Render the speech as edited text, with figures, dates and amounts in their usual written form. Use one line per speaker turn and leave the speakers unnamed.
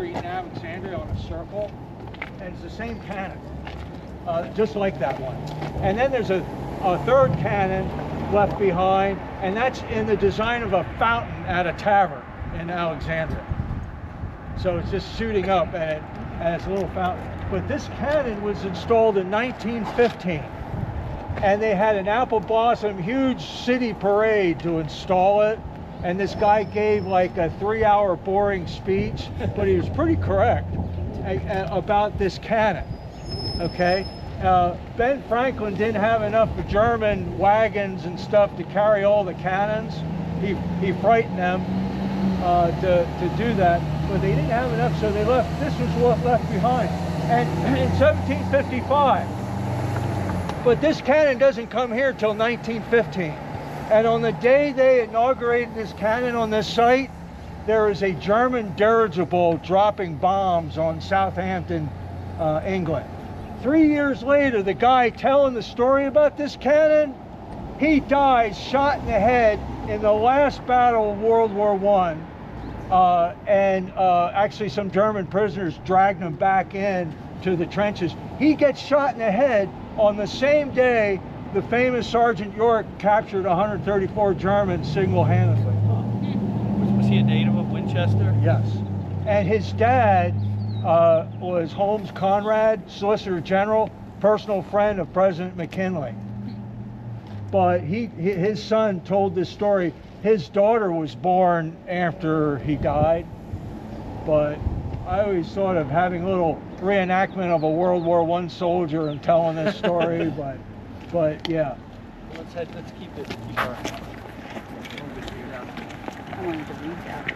Street in Alexandria on a circle, and it's the same cannon, just like that one. And then there's a third cannon left behind, and that's in the design of a fountain at a tavern in Alexandria. So it's just shooting up, and it's a little fountain. But this cannon was installed in 1915, and they had an apple blossom huge city parade to install it. And this guy gave like a 3-hour boring speech, but he was pretty correct about this cannon. Okay, Ben Franklin didn't have enough German wagons and stuff to carry all the cannons. He frightened them to do that, but they didn't have enough, so they left. This was what left behind. And in 1755, but this cannon doesn't come here till 1915. And on the day they inaugurated this cannon on this site, there was a German dirigible dropping bombs on Southampton, England. 3 years later, the guy telling the story about this cannon, he dies shot in the head in the last battle of World War I. Actually some German prisoners dragged him back in to the trenches. He gets shot in the head on the same day the famous Sergeant York captured 134 Germans single-handedly.
Was he a native of Winchester?
Yes. And his dad was Holmes Conrad, Solicitor General, personal friend of President McKinley. But his son told this story. His daughter was born after he died. But I always thought of having a little reenactment of a World War I soldier and telling this story, but yeah.
Let's keep our.
I wanted to read that.